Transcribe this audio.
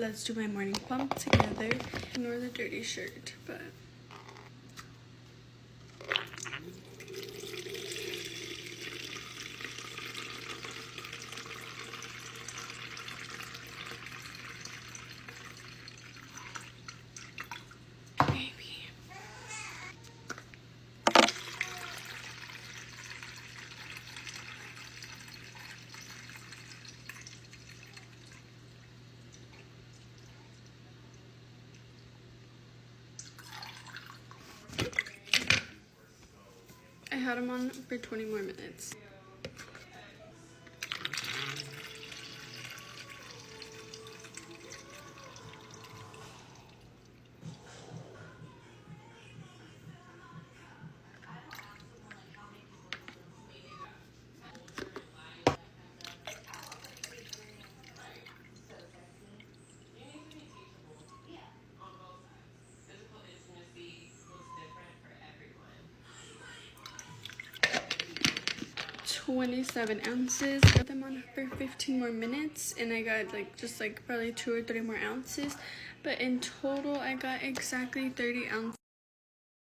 Let's do my morning pump together. Ignore the dirty shirt, but I had them on for 20 more minutes. $27 ounces. Got them on for 15 more minutes, and I got just probably 2 or 3 more ounces. But in total, I got exactly 30 ounces.